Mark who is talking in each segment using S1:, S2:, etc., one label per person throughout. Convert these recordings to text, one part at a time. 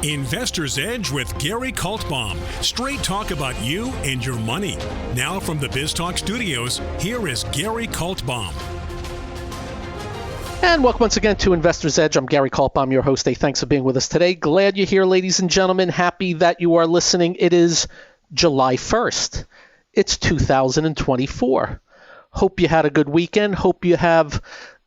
S1: Investor's Edge with Gary Kaltbaum. Straight talk about you and your money. Now from the BizTalk studios, here is Gary Kaltbaum.
S2: And welcome once again to Investor's Edge. I'm Gary Kaltbaum, your host. Hey, thanks for being with us today. Glad you're here, ladies and gentlemen. Happy that you are listening. It is July 1st. It's 2024. Hope you had a good weekend. Hope you have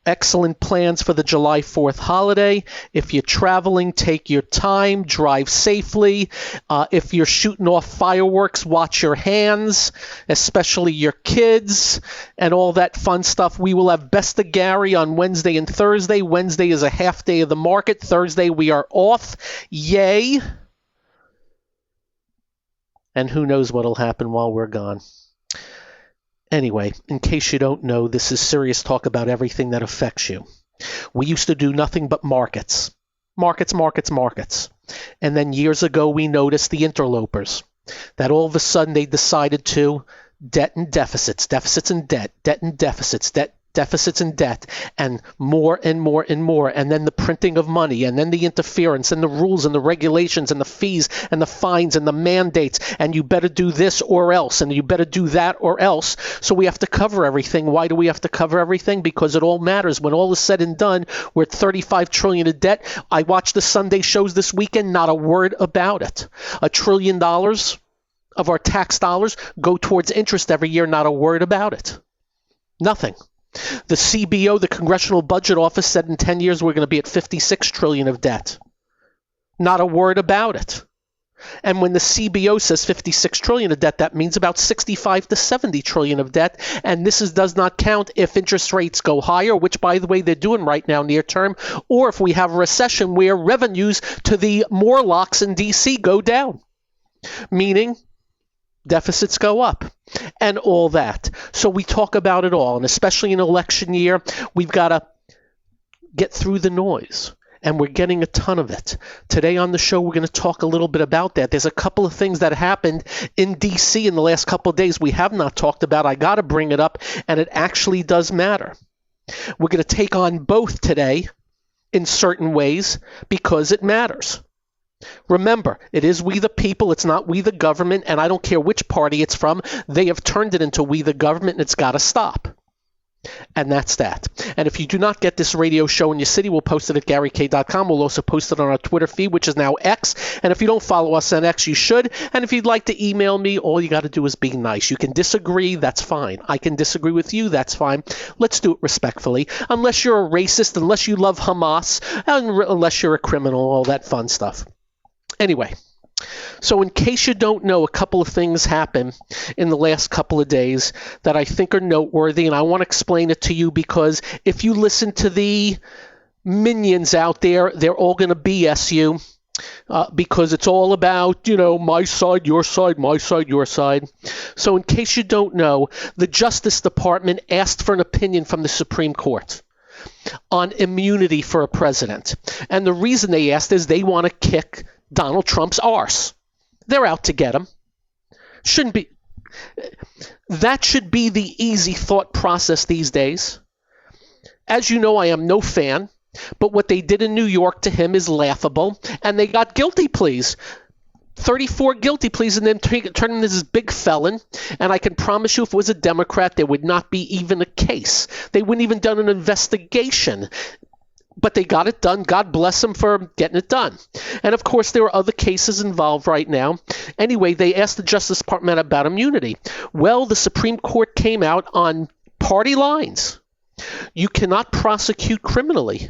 S2: excellent plans for the July 4th holiday. If you're traveling, take your time, drive safely. If you're shooting off fireworks, watch your hands, especially your kids and all that fun stuff. We will have Best of Gary on Wednesday and Thursday. Wednesday is a half day of the market. Thursday we are off. Yay. And who knows what will happen while we're gone. Anyway, in case you don't know, this is serious talk about everything that affects you. We used to do nothing but markets. Markets. And then years ago, we noticed the interlopers, that all of a sudden they decided to debt and deficits, deficits and debt, debt and deficits, deficits and debt, and more and more and more, and then the printing of money, and then the interference, and the rules, and the regulations, and the fees, and the fines, and the mandates, and you better do this or else, and you better do that or else. So we have to cover everything. Why do we have to cover everything? Because it all matters. When all is said and done, we're at $35 trillion of debt. I watched the Sunday shows this weekend, not a word about it. $1 trillion of our tax dollars go towards interest every year, not a word about it. Nothing. The CBO, the Congressional Budget Office, said in 10 years we're going to be at $56 trillion of debt. Not a word about it. And when the CBO says $56 trillion of debt, that means about $65 to $70 trillion of debt. And this does not count if interest rates go higher, which, by the way, they're doing right now near term, or if we have a recession where revenues to the Morlocks in D.C. go down, meaning deficits go up and all that. So we talk about it all, and especially in election year, we've got to get through the noise, and we're getting a ton of it. Today on the show, we're going to talk a little bit about that. There's a couple of things that happened in D.C. in the last couple of days we have not talked about. I got to bring it up, and it actually does matter. We're going to take on both today in certain ways because it matters. Remember, it is we the people, it's not we the government, and I don't care which party it's from. They have turned it into we the government, and it's got to stop. And that's that. And if you do not get this radio show in your city, we'll post it at GaryK.com. We'll also post it on our Twitter feed, which is now X. And if you don't follow us on X, you should. And if you'd like to email me, all you got to do is be nice. You can disagree, that's fine. I can disagree with you, that's fine. Let's do it respectfully. Unless you're a racist, unless you love Hamas, unless you're a criminal, all that fun stuff. Anyway, so in case you don't know, a couple of things happened in the last couple of days that I think are noteworthy, and I want to explain it to you because if you listen to the minions out there, they're all going to BS you because it's all about, my side, your side, my side, your side. So in case you don't know, the Justice Department asked for an opinion from the Supreme Court on immunity for a president. And the reason they asked is they want to kick Donald Trump's arse. They're out to get him. That should be the easy thought process these days. As you know, I am no fan, but what they did in New York to him is laughable, and they got guilty pleas. 34 guilty pleas and then turn him into this big felon. And I can promise you if it was a Democrat, there would not be even a case. They wouldn't even done an investigation. But they got it done. God bless them for getting it done. And, of course, there are other cases involved right now. Anyway, they asked the Justice Department about immunity. Well, the Supreme Court came out on party lines. You cannot prosecute criminally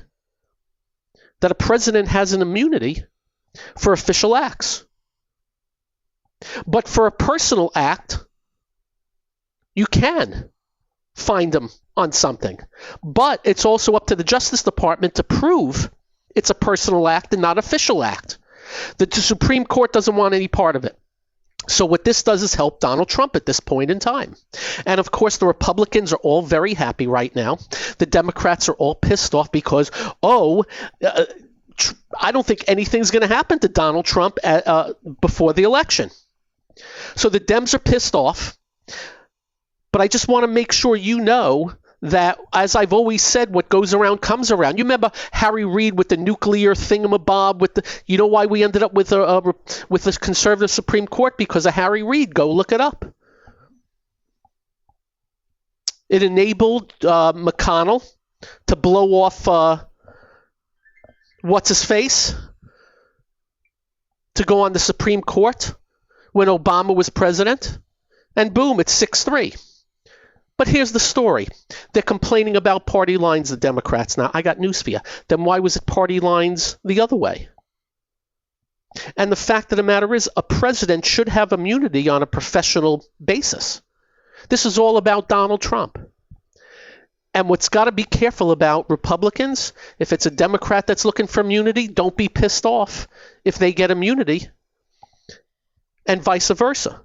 S2: that a president has an immunity for official acts. But for a personal act, you can find them on something. But it's also up to the Justice Department to prove it's a personal act and not official act. The Supreme Court doesn't want any part of it. So what this does is help Donald Trump at this point in time. And of course, the Republicans are all very happy right now. The Democrats are all pissed off because, I don't think anything's going to happen to Donald Trump before the election. So the Dems are pissed off. But I just want to make sure you know that, as I've always said, what goes around comes around. You remember Harry Reid with the nuclear thingamabob? You know why we ended up with a conservative Supreme Court? Because of Harry Reid. Go look it up. It enabled McConnell to blow off what's his face to go on the Supreme Court when Obama was president, and boom, it's 6-3. But here's the story. They're complaining about party lines, the Democrats. Now, I got news for you. Then why was it party lines the other way? And the fact of the matter is, a president should have immunity on a professional basis. This is all about Donald Trump. And what's got to be careful about Republicans, if it's a Democrat that's looking for immunity, don't be pissed off if they get immunity, and vice versa.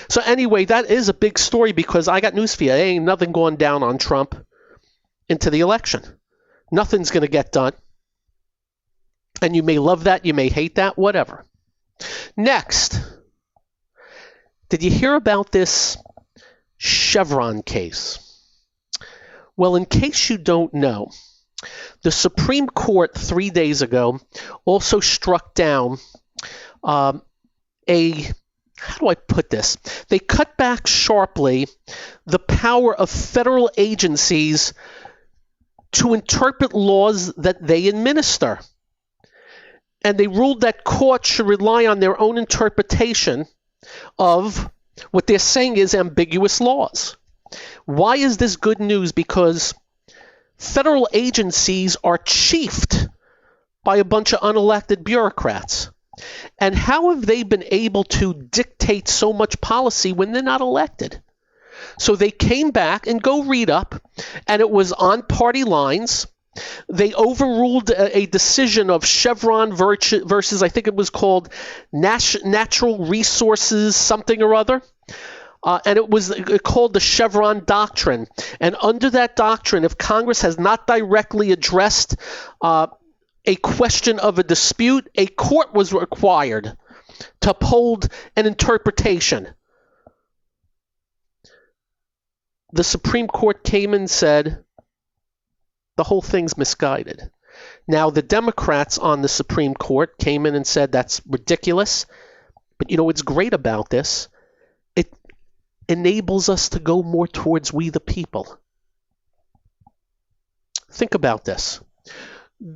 S2: So anyway, that is a big story, because I got news for you. There ain't nothing going down on Trump into the election. Nothing's going to get done. And you may love that, you may hate that, whatever. Next, did you hear about this Chevron case? Well, in case you don't know, the Supreme Court 3 days ago also struck down how do I put this? They cut back sharply the power of federal agencies to interpret laws that they administer. And they ruled that courts should rely on their own interpretation of what they're saying is ambiguous laws. Why is this good news? Because federal agencies are chiefed by a bunch of unelected bureaucrats. And how have they been able to dictate so much policy when they're not elected? So they came back, and go read up, and it was on party lines. They overruled a decision of Chevron versus, I think it was called Natural Resources something or other. And it was called the Chevron Doctrine. And under that doctrine, if Congress has not directly addressed a question of a dispute, a court was required to uphold an interpretation. The Supreme Court came and said the whole thing's misguided. Now, the Democrats on the Supreme Court came in and said that's ridiculous. But you know what's great about this? It enables us to go more towards we the people. Think about this.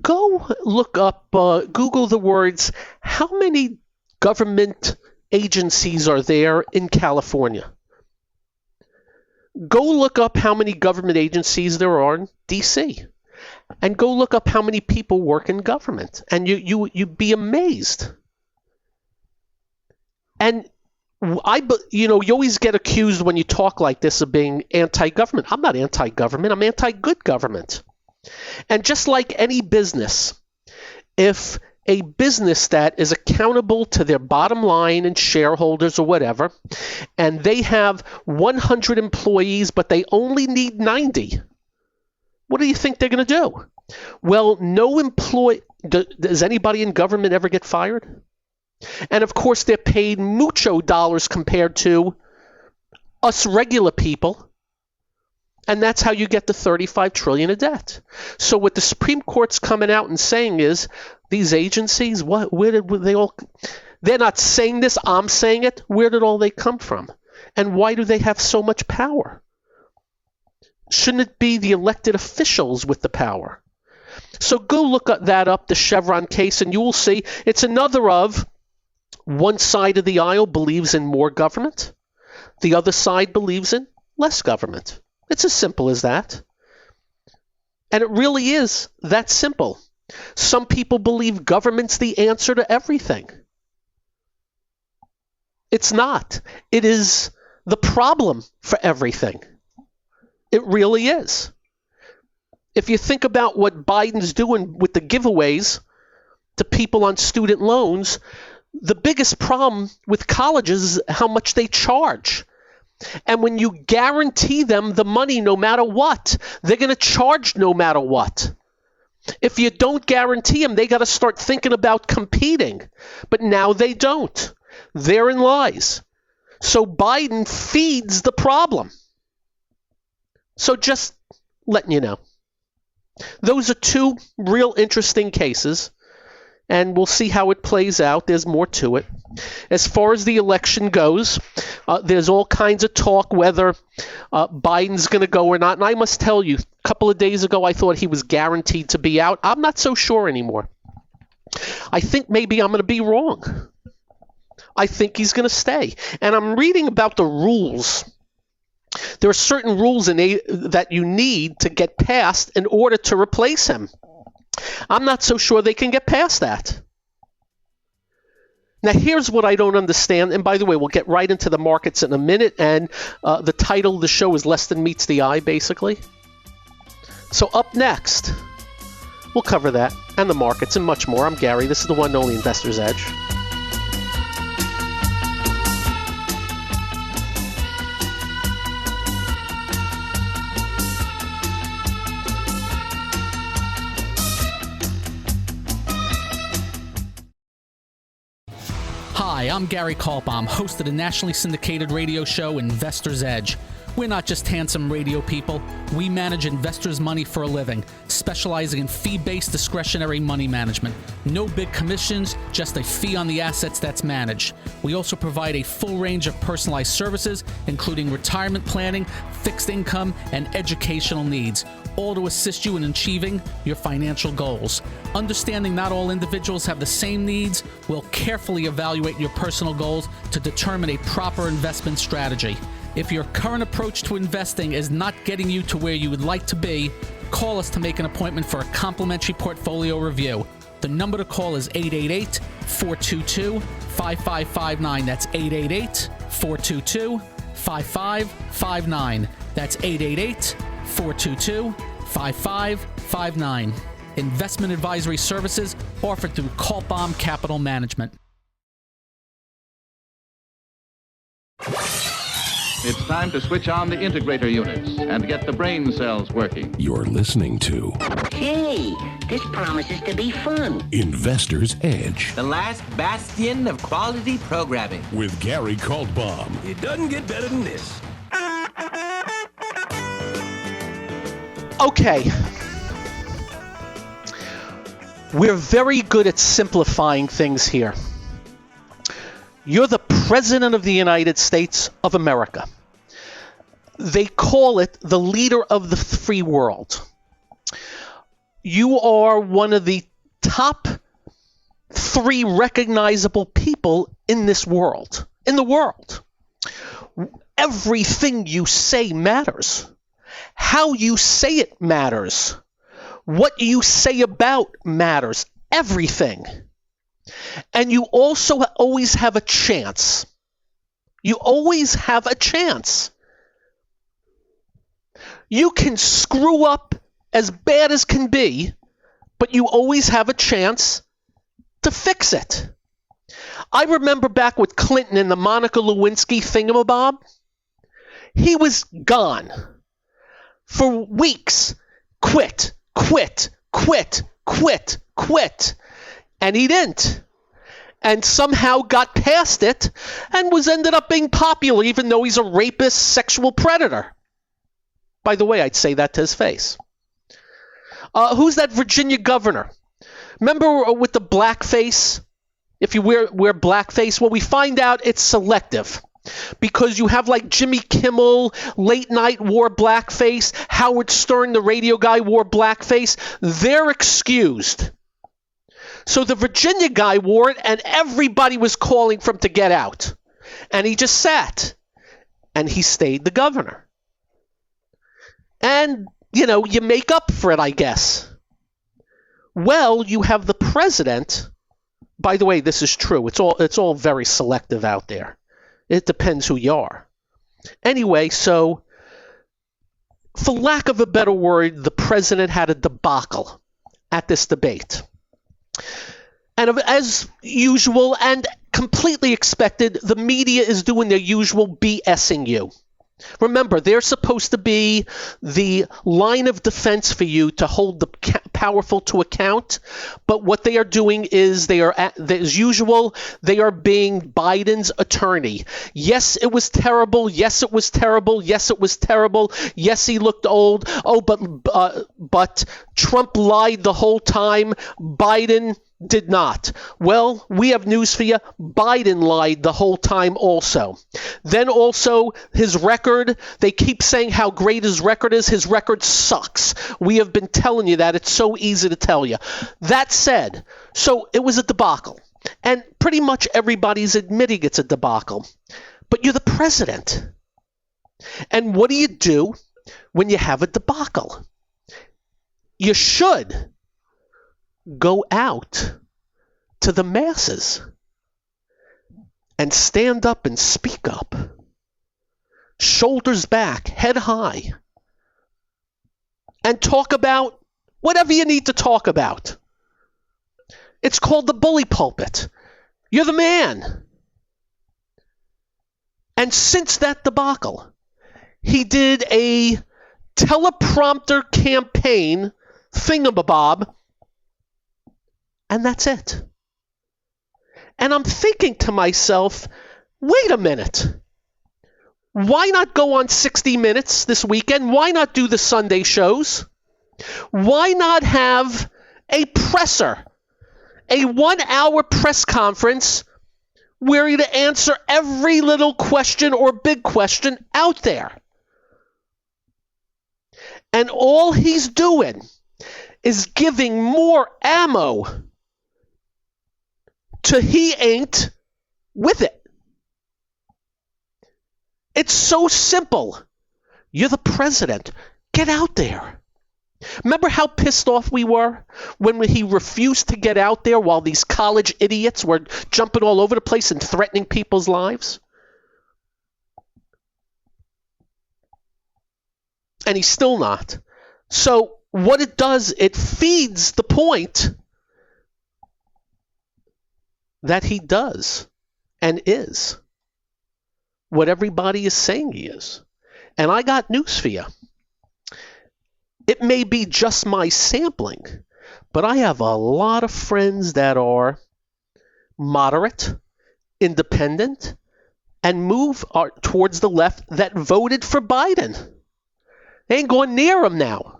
S2: Go look up, Google the words, how many government agencies are there in California? Go look up how many government agencies there are in D.C. And go look up how many people work in government. And you'd be amazed. And you always get accused when you talk like this of being anti-government. I'm not anti-government. I'm anti-good government. And just like any business, if a business that is accountable to their bottom line and shareholders or whatever, and they have 100 employees, but they only need 90, what do you think they're going to do? Well, does anybody in government ever get fired? And of course, they're paid mucho dollars compared to us regular people. And that's how you get the $35 trillion of debt. So what the Supreme Court's coming out and saying is, these agencies, where did they all? They're not saying this. I'm saying it. Where did all they come from? And why do they have so much power? Shouldn't it be the elected officials with the power? So go look that up, the Chevron case, and you will see it's another of one side of the aisle believes in more government. The other side believes in less government. It's as simple as that. And it really is that simple. Some people believe government's the answer to everything. It's not. It is the problem for everything. It really is. If you think about what Biden's doing with the giveaways to people on student loans, the biggest problem with colleges is how much they charge. And when you guarantee them the money no matter what, they're going to charge no matter what. If you don't guarantee them, they got to start thinking about competing. But now they don't. Therein lies. So Biden feeds the problem. So just letting you know. Those are two real interesting cases, and we'll see how it plays out. There's more to it. As far as the election goes, there's all kinds of talk whether Biden's going to go or not. And I must tell you, a couple of days ago, I thought he was guaranteed to be out. I'm not so sure anymore. I think maybe I'm going to be wrong. I think he's going to stay. And I'm reading about the rules. There are certain rules that you need to get passed in order to replace him. I'm not so sure they can get past that. Now, here's what I don't understand. And by the way, we'll get right into the markets in a minute. And the title of the show is Less Than Meets the Eye, basically. So up next, we'll cover that and the markets and much more. I'm Gary. This is the one and only Investor's Edge.
S3: Hi, I'm Gary Kaltbaum, host of the nationally syndicated radio show Investor's Edge. We're not just handsome radio people. We manage investors' money for a living, specializing in fee-based discretionary money management. No big commissions, just a fee on the assets that's managed. We also provide a full range of personalized services, including retirement planning, fixed income, and educational needs, all to assist you in achieving your financial goals. Understanding not all individuals have the same needs, we'll carefully evaluate your personal goals to determine a proper investment strategy. If your current approach to investing is not getting you to where you would like to be, call us to make an appointment for a complimentary portfolio review. The number to call is 888-422-5559. That's 888-422-5559. That's 888-422-5559. Investment advisory services offered through Kaltbaum Capital Management.
S4: It's time to switch on the integrator units and get the brain cells working.
S5: You're listening to
S6: Hey, this promises to be fun.
S5: Investor's Edge
S7: The last bastion of quality programming.
S5: with Gary Kaltbaum.
S8: It doesn't get better than this.
S2: Okay. We're very good at simplifying things here. You're the President of the United States of America. They call it the leader of the free world. You are one of the top 3 recognizable people in this world, in the world. Everything you say matters. How you say it matters. What you say about matters. Everything. And you also always have a chance. You always have a chance. You can screw up as bad as can be, but you always have a chance to fix it. I remember back with Clinton and the Monica Lewinsky thingamabob. He was gone. For weeks. Quit. And he didn't. And somehow got past it and ended up being popular, even though he's a rapist, sexual predator. By the way, I'd say that to his face. Who's that Virginia governor? Remember with the blackface? If you wear blackface, well, we find out it's selective. Because you have like Jimmy Kimmel, late night wore blackface, Howard Stern, the radio guy, wore blackface. They're excused. So the Virginia guy wore it, and everybody was calling for him to get out. And he just sat. And he stayed the governor. And, you make up for it, I guess. Well, you have the president. By the way, this is true. It's all very selective out there. It depends who you are. Anyway, so for lack of a better word, the president had a debacle at this debate. And as usual and completely expected, the media is doing their usual BSing you. Remember, they're supposed to be the line of defense for you to hold the powerful to account. But what they are doing is as usual, they are being Biden's attorney. Yes, it was terrible. Yes, it was terrible. Yes, it was terrible. Yes, he looked old. Oh, but Trump lied the whole time. Biden did not. Well, we have news for you. Biden lied the whole time also. Then also his record, they keep saying how great his record is. His record sucks. We have been telling you that. It's so easy to tell you. That said, so it was a debacle. And pretty much everybody's admitting it's a debacle. But you're the president. And what do you do when you have a debacle? You should go out to the masses and stand up and speak up. Shoulders back, head high. And talk about whatever you need to talk about. It's called the bully pulpit. You're the man. And since that debacle, he did a teleprompter campaign thingamabob, and that's it. And I'm thinking to myself, wait a minute. Why not go on 60 Minutes this weekend? Why not do the Sunday shows? Why not have a presser, a 1-hour press conference where you to answer every little question or big question out there? And all he's doing is giving more ammo to he ain't with it. It's so simple. You're the president. Get out there. Remember how pissed off we were when he refused to get out there while these college idiots were jumping all over the place and threatening people's lives? And he's still not. So what it does, it feeds the point that he does and is what everybody is saying he is. And I got news for you. It may be just my sampling, but I have a lot of friends that are moderate, independent, and move towards the left that voted for Biden. They ain't going near him now.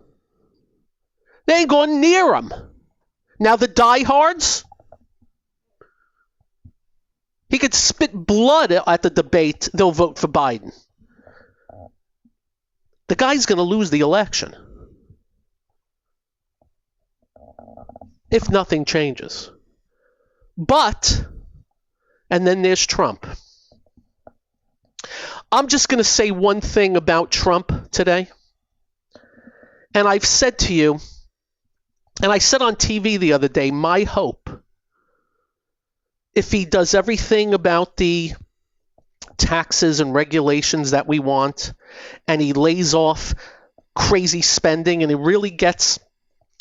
S2: They ain't going near him. Now the diehards, he could spit blood at the debate, they'll vote for Biden. The guy's going to lose the election if nothing changes. But, and then there's Trump. I'm just going to say one thing about Trump today. And I've said to you, and I said on TV the other day, my hope, if he does everything about the taxes and regulations that we want, and he lays off crazy spending, and he really gets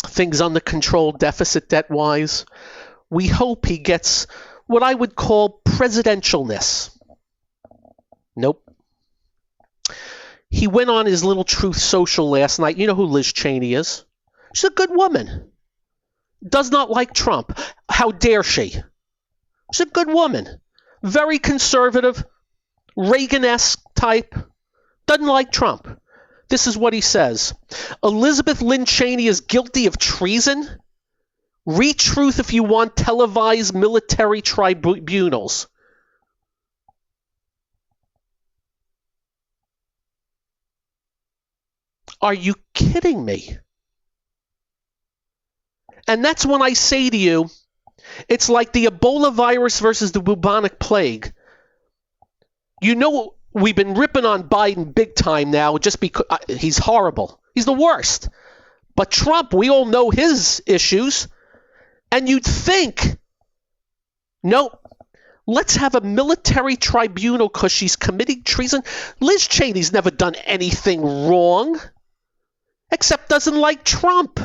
S2: things under control deficit debt-wise, we hope he gets what I would call presidentialness. Nope. He went on his little Truth Social last night. You know who Liz Cheney is. She's a good woman. Does not like Trump. How dare she? She's a good woman. Very conservative, Reagan-esque type. Doesn't like Trump. This is what he says. Elizabeth Lynn Cheney is guilty of treason. Read Truth if you want televised military tribunals. Are you kidding me? And that's when I say to you, it's like the Ebola virus versus the bubonic plague. You know, we've been ripping on Biden big time now just because he's horrible. He's the worst. But Trump, we all know his issues. And you'd think, no, let's have a military tribunal because she's committing treason. Liz Cheney's never done anything wrong, except doesn't like Trump.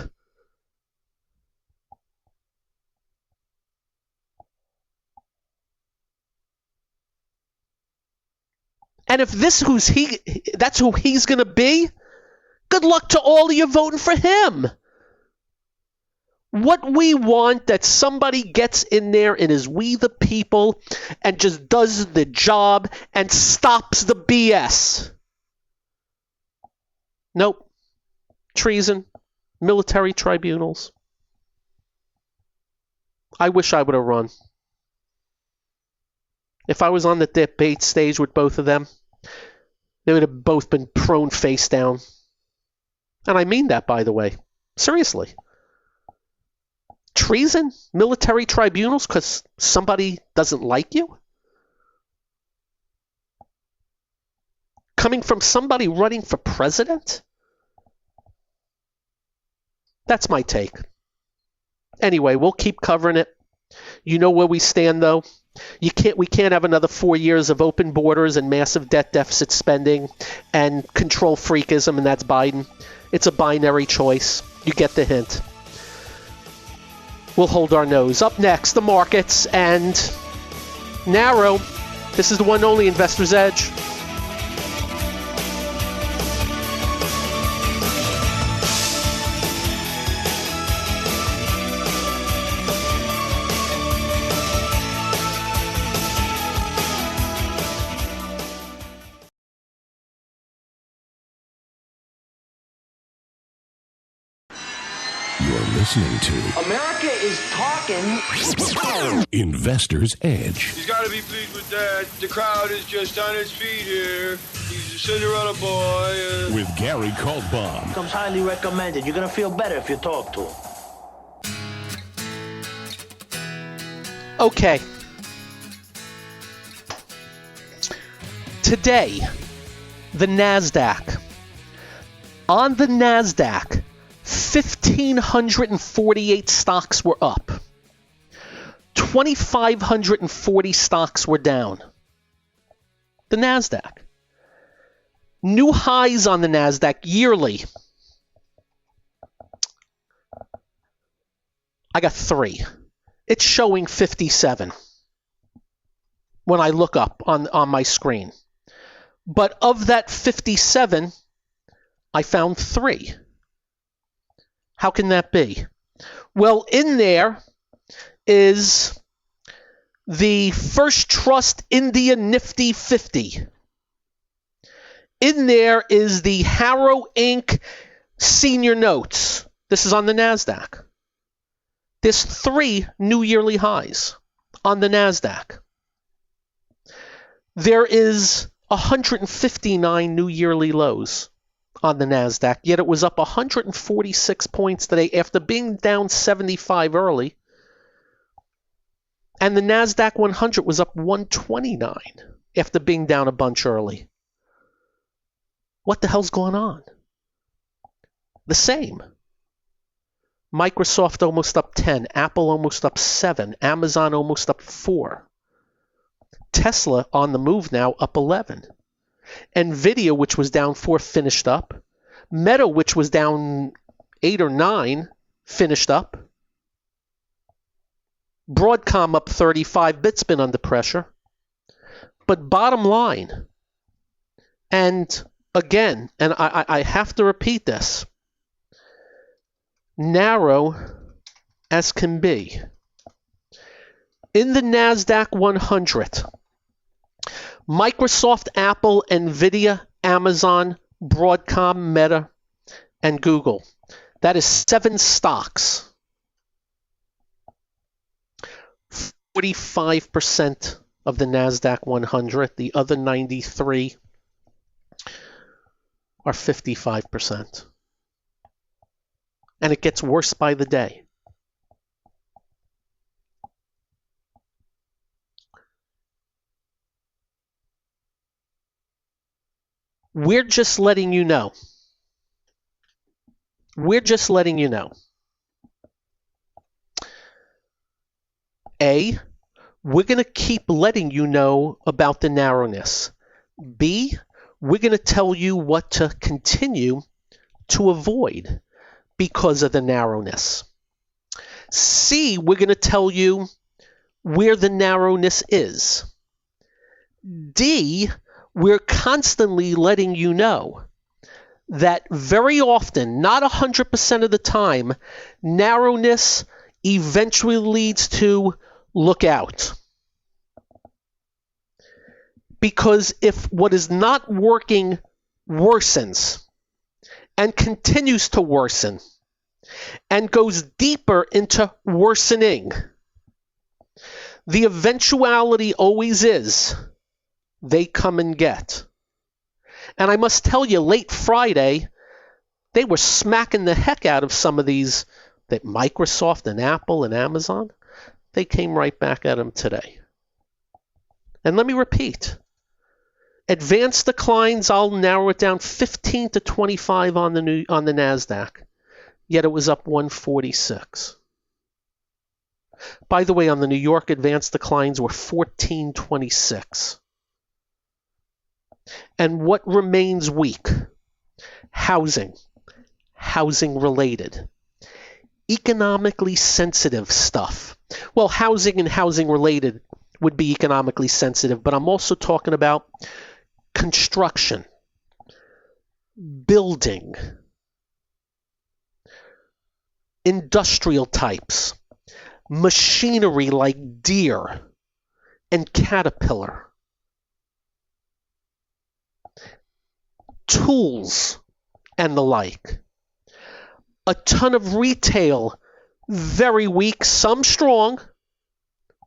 S2: And if that's who he's going to be, good luck to all of you voting for him. What we want, that somebody gets in there and is we the people and just does the job and stops the BS. Nope. Treason, military tribunals. I wish I would have run. If I was on the debate stage with both of them, they would have both been prone face down. And I mean that, by the way. Seriously. Treason? Military tribunals because somebody doesn't like you? Coming from somebody running for president? That's my take. Anyway, we'll keep covering it. You know where we stand, though. We can't have another 4 years of open borders and massive debt deficit spending and control freakism, and that's Biden. It's a binary choice. You get the hint. We'll hold our nose. Up next, the markets and narrow. This is the one and only Investor's Edge.
S5: Listening to
S6: America is talking.
S5: Investor's Edge.
S8: He's got to be pleased with that. The crowd is just on its feet here. He's a Cinderella boy.
S5: With Gary Kaltbaum.
S9: Comes highly recommended. You're going to feel better if you talk to him.
S2: Okay. Today, the NASDAQ. On the NASDAQ, 1,548 stocks were up. 2,540 stocks were down. The NASDAQ. New highs on the NASDAQ yearly. I got 3. It's showing 57 when I look up on my screen. But of that 57, I found 3. How can that be? Well, in there is the First Trust India Nifty 50. In there is the Harrow Inc. Senior Notes. This is on the NASDAQ. There's 3 new yearly highs on the NASDAQ. There is 159 new yearly lows on the NASDAQ, yet it was up 146 points today after being down 75 early. And the NASDAQ 100 was up 129 after being down a bunch early. What the hell's going on? The same. Microsoft almost up 10, Apple almost up 7, Amazon almost up 4. Tesla on the move now, up 11. Nvidia, which was down 4, finished up. Meta, which was down 8 or 9, finished up. Broadcom up 35, Bit's been under pressure. But bottom line, and again, and I have to repeat this, narrow as can be. In the NASDAQ 100, Microsoft, Apple, Nvidia, Amazon, Broadcom, Meta, and Google. That is 7 stocks. 45% of the NASDAQ 100. The other 93 are 55%. And it gets worse by the day. We're just letting you know. We're just letting you know. A, we're going to keep letting you know about the narrowness. B, we're going to tell you what to continue to avoid because of the narrowness. C, we're going to tell you where the narrowness is. D, we're constantly letting you know that very often, not 100% of the time, narrowness eventually leads to look out. Because if what is not working worsens and continues to worsen and goes deeper into worsening, the eventuality always is they come and get. And I must tell you, late Friday, they were smacking the heck out of some of these, that Microsoft and Apple and Amazon. They came right back at them today. And let me repeat, advanced declines, I'll narrow it down 15 to 25 on the NASDAQ, yet it was up 146. By the way, on the New York, advanced declines were 1426. And what remains weak? Housing related, economically sensitive stuff. Well, housing and housing related would be economically sensitive, but I'm also talking about construction, building, industrial types, machinery like Deere and Caterpillar, tools and the like. A ton of retail, very weak, some strong,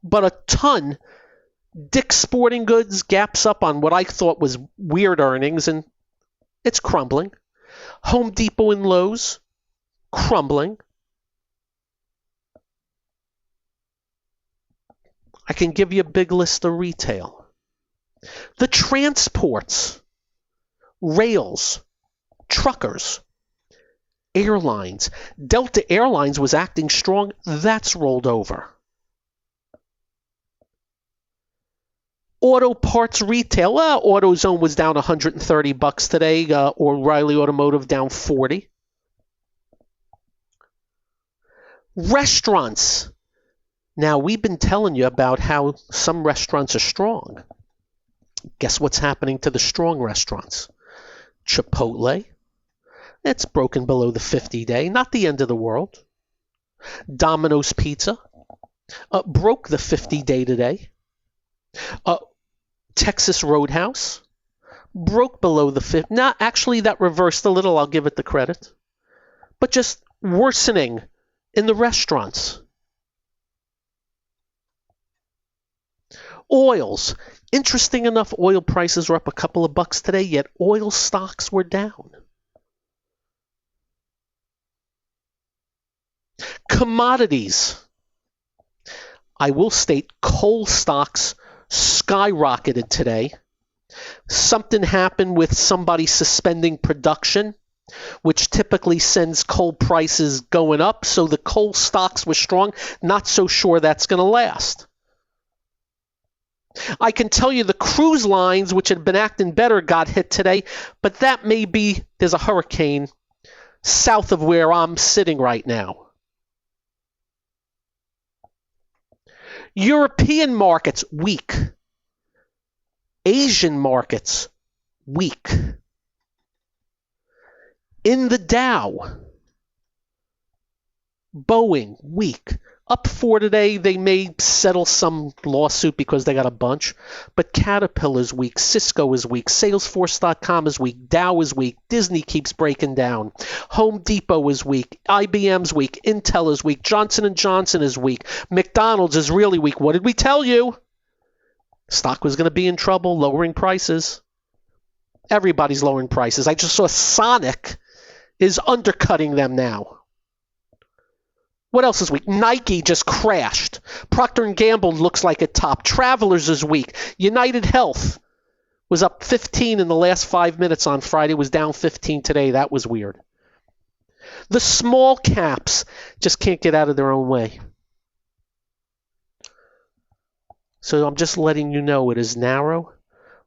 S2: but a ton. Dick's Sporting Goods gaps up on what I thought was weird earnings, and it's crumbling. Home Depot and Lowe's, crumbling. I can give you a big list of retail. The transports, rails, truckers, airlines. Delta Airlines was acting strong. That's rolled over. Auto parts retail. AutoZone was down $130 today. O'Reilly Automotive down 40. Restaurants. Now, we've been telling you about how some restaurants are strong. Guess what's happening to the strong restaurants? Chipotle. It's broken below the 50-day. Not the end of the world. Domino's Pizza broke the 50-day today. Texas Roadhouse broke below the 50. Now, actually, that reversed a little. I'll give it the credit. But just worsening in the restaurants. Oils. Interesting enough, oil prices were up a couple of bucks today, yet oil stocks were down. Commodities. I will state coal stocks skyrocketed today. Something happened with somebody suspending production, which typically sends coal prices going up. So the coal stocks were strong. Not so sure that's going to last. I can tell you the cruise lines, which had been acting better, got hit today. But that may be, there's a hurricane south of where I'm sitting right now. European markets, weak. Asian markets, weak. In the Dow, Boeing, weak. Up 4 today. They may settle some lawsuit because they got a bunch. But Caterpillar's weak. Cisco is weak. Salesforce.com is weak. Dow is weak. Disney keeps breaking down. Home Depot is weak. IBM's weak. Intel is weak. Johnson & Johnson is weak. McDonald's is really weak. What did we tell you? Stock was going to be in trouble, lowering prices. Everybody's lowering prices. I just saw Sonic is undercutting them now. What else is weak? Nike just crashed. Procter & Gamble looks like it topped. Travelers is weak. United Health was up 15 in the last 5 minutes on Friday. Was down 15 today. That was weird. The small caps just can't get out of their own way. So I'm just letting you know it is narrow.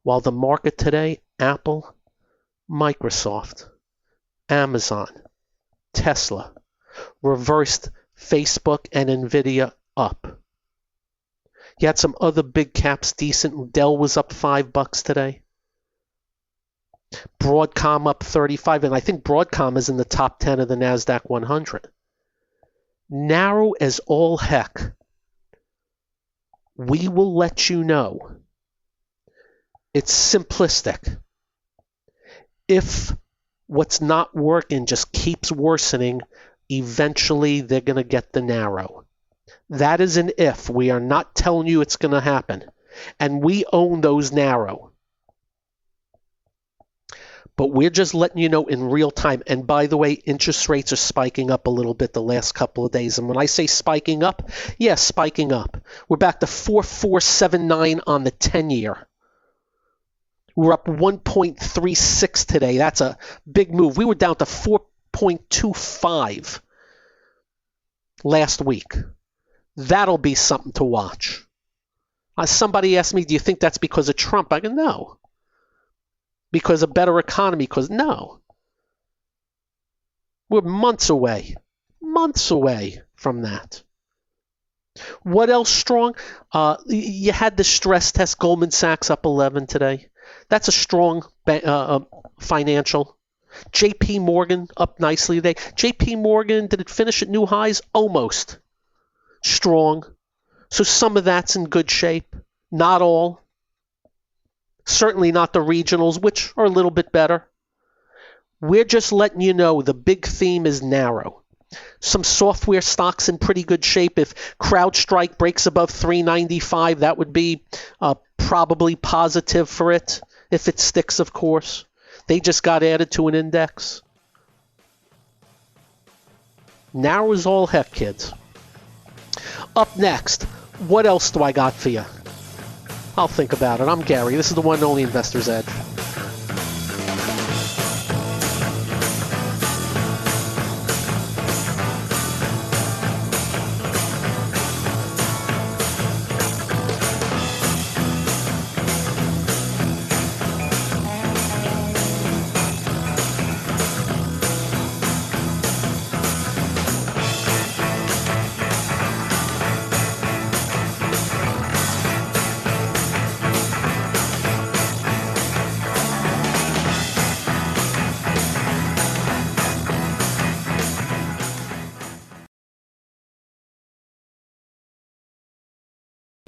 S2: While the market today, Apple, Microsoft, Amazon, Tesla, reversed Facebook and Nvidia up. You had some other big caps decent. Dell was up $5 today. Broadcom up 35, and I think Broadcom is in the top 10 of the NASDAQ 100. Narrow as all heck. We will let you know. It's simplistic. If what's not working just keeps worsening, eventually they're going to get the narrow. That is an if. We are not telling you it's going to happen. And we own those narrow. But we're just letting you know in real time. And by the way, interest rates are spiking up a little bit the last couple of days. And when I say spiking up, yeah, spiking up. We're back to 4.479 on the 10-year. We're up 1.36 today. That's a big move. We were down to 4.25 last week. That'll be something to watch. Somebody asked me, do you think that's because of Trump? I go, no. Because of better economy? Because no. We're months away from that. What else strong? You had the stress test, Goldman Sachs up 11 today. That's a strong financial. JP Morgan up nicely today. JP Morgan, did it finish at new highs? Almost. Strong. So some of that's in good shape. Not all. Certainly not the regionals, which are a little bit better. We're just letting you know the big theme is narrow. Some software stocks in pretty good shape. If CrowdStrike breaks above 395, that would be probably positive for it. If it sticks, of course. They just got added to an index. Narrow as all heck, kids. Up next, what else do I got for you? I'll think about it. I'm Gary. This is the one and only Investor's Edge.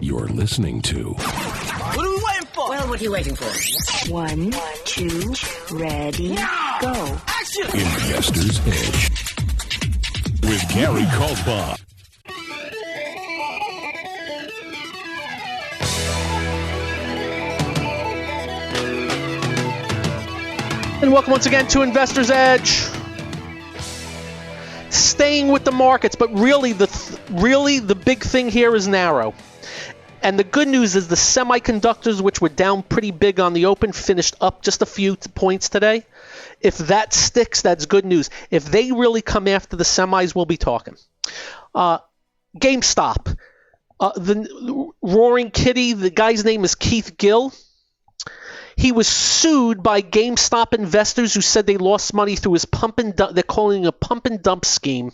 S5: You're listening to...
S6: What are we waiting for?
S10: Well, what are you waiting for?
S11: 1, 2, ready, go.
S6: Action!
S5: Investor's Edge with Gary Kaltbaum.
S2: And welcome once again to Investor's Edge. Staying with the markets, but really the big thing here is narrow. And the good news is the semiconductors, which were down pretty big on the open, finished up just a few points today. If that sticks, that's good news. If they really come after the semis, we'll be talking. GameStop. The Roaring Kitty, the guy's name is Keith Gill. He was sued by GameStop investors who said they lost money through his pump and dump. They're calling it a pump and dump scheme.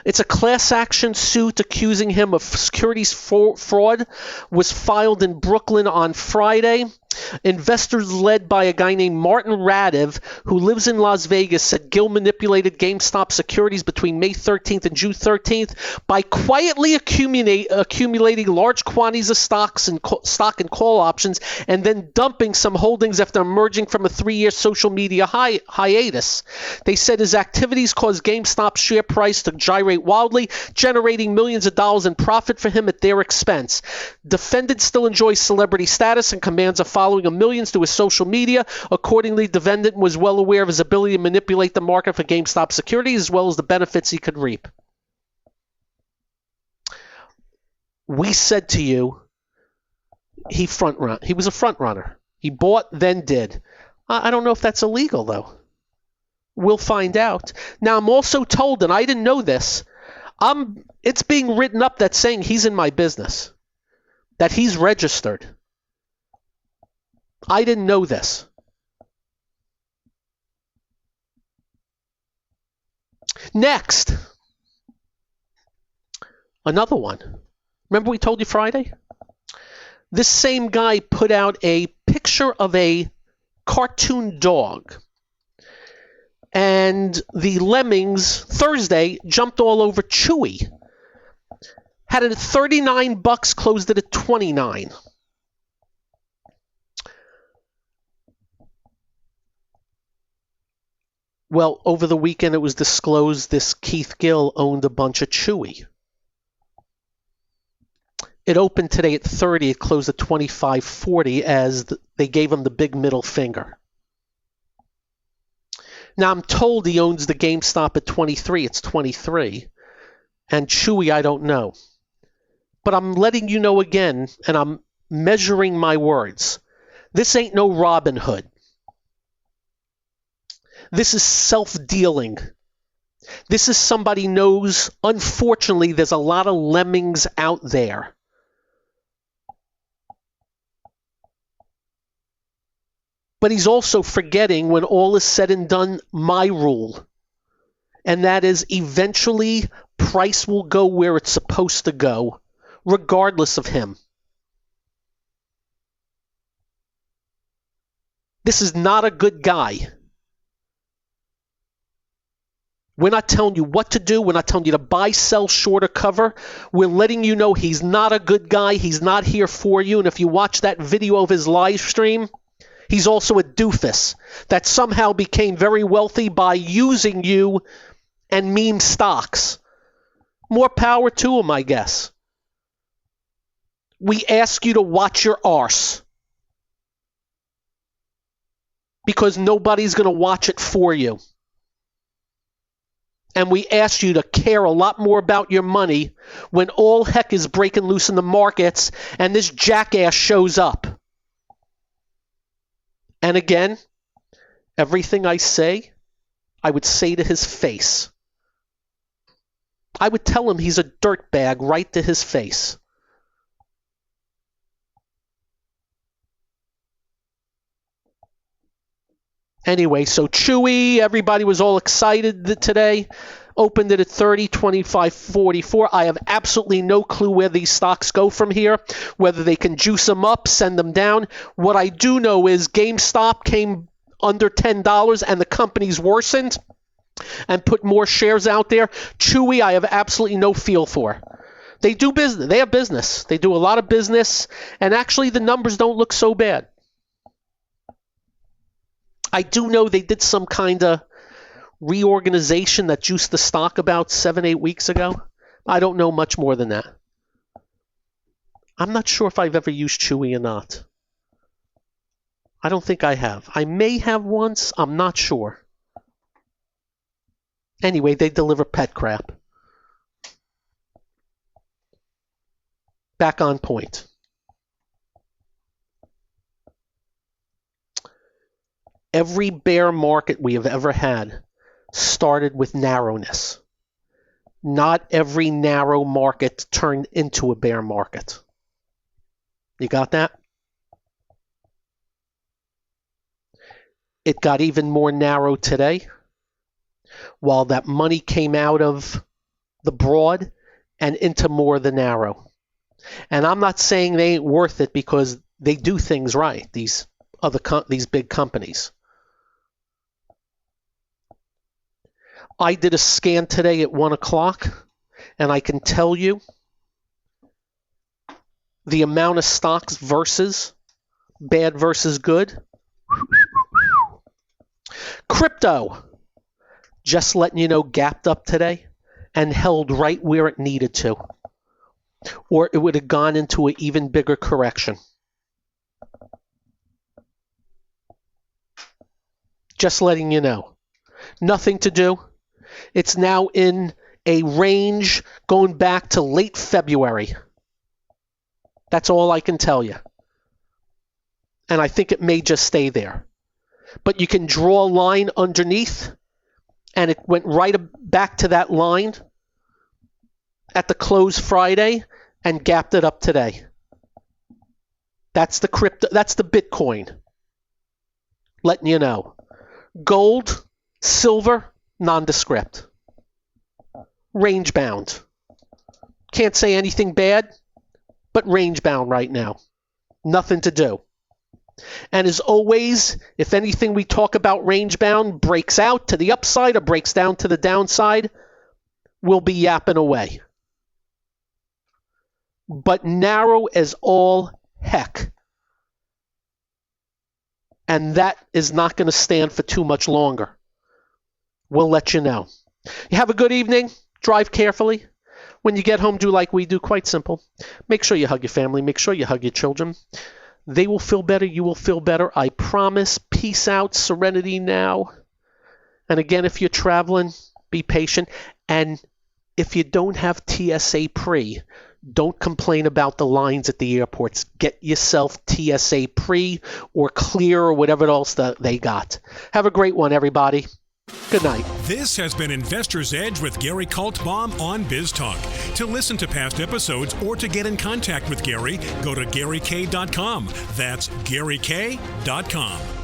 S2: It's a class action suit accusing him of securities fraud, was filed in Brooklyn on Friday. Investors led by a guy named Martin Radev, who lives in Las Vegas, said Gill manipulated GameStop securities between May 13th and June 13th by quietly accumulating large quantities of stock and call options and then dumping some holdings after emerging from a 3-year social media hiatus. They said his activities caused GameStop's share price to gyrate wildly, generating millions of dollars in profit for him at their expense. Defendant still enjoys celebrity status and commands a following of millions to his social media. Accordingly, defendant was well aware of his ability to manipulate the market for GameStop securities as well as the benefits he could reap. We said to you, he was a front runner. He bought, then did. I don't know if that's illegal, though. We'll find out. Now, I'm also told, and I didn't know this, it's being written up that's saying he's in my business, that he's registered. I didn't know this. Next, another one. Remember we told you Friday? This same guy put out a picture of a cartoon dog. And the Lemmings Thursday jumped all over Chewy. Had it at $39, closed it at $29. Well, over the weekend it was disclosed this Keith Gill owned a bunch of Chewy. It opened today at 30. It closed at 25.40 as they gave him the big middle finger. Now, I'm told he owns the GameStop at 23. It's 23. And Chewy, I don't know. But I'm letting you know again, and I'm measuring my words. This ain't no Robin Hood. This is self-dealing. This is somebody knows, unfortunately, there's a lot of lemmings out there. But he's also forgetting, when all is said and done, my rule. And that is, eventually, price will go where it's supposed to go, regardless of him. This is not a good guy. We're not telling you what to do. We're not telling you to buy, sell, short, or cover. We're letting you know he's not a good guy. He's not here for you. And if you watch that video of his live stream, he's also a doofus that somehow became very wealthy by using you and meme stocks. More power to him, I guess. We ask you to watch your arse, because nobody's going to watch it for you. And we ask you to care a lot more about your money when all heck is breaking loose in the markets and this jackass shows up. And again, everything I say, I would say to his face. I would tell him he's a dirtbag right to his face. Anyway, so Chewy, everybody was all excited today. Opened it at 30, 25, 44. I have absolutely no clue where these stocks go from here, whether they can juice them up, send them down. What I do know is GameStop came under $10 and the company's worsened and put more shares out there. Chewy, I have absolutely no feel for. They do business. They have business. They do a lot of business, and actually the numbers don't look so bad. I do know they did some kind of reorganization that juiced the stock about 7-8 weeks ago. I don't know much more than that. I'm not sure if I've ever used Chewy or not. I don't think I have. I may have once. I'm not sure. Anyway, they deliver pet crap. Back on point. Every bear market we have ever had started with narrowness. Not every narrow market turned into a bear market. You got that? It got even more narrow today, while that money came out of the broad and into more of the narrow. And I'm not saying they ain't worth it, because they do things right, these big companies. I did a scan today at 1 o'clock, and I can tell you the amount of stocks versus bad versus good. Crypto, just letting you know, gapped up today and held right where it needed to, or it would have gone into an even bigger correction. Just letting you know. Nothing to do. It's now in a range going back to late February. That's all I can tell you. And I think it may just stay there. But you can draw a line underneath, and it went right back to that line at the close Friday and gapped it up today. That's the crypto. That's the Bitcoin. Letting you know. Gold, silver, nondescript. Range bound. Can't say anything bad, but range bound right now. Nothing to do. And as always, if anything we talk about range-bound breaks out to the upside or breaks down to the downside, we'll be yapping away. But narrow as all heck. And that is not going to stand for too much longer. We'll let you know. You have a good evening. Drive carefully. When you get home, do like we do. Quite simple. Make sure you hug your family. Make sure you hug your children. They will feel better. You will feel better. I promise. Peace out. Serenity now. And again, if you're traveling, be patient. And if you don't have TSA pre, don't complain about the lines at the airports. Get yourself TSA pre or clear or whatever else they got. Have a great one, everybody. Good night.
S1: This has been Investor's Edge with Gary Kaltbaum on BizTalk. To listen to past episodes or to get in contact with Gary, go to GaryK.com. That's GaryK.com.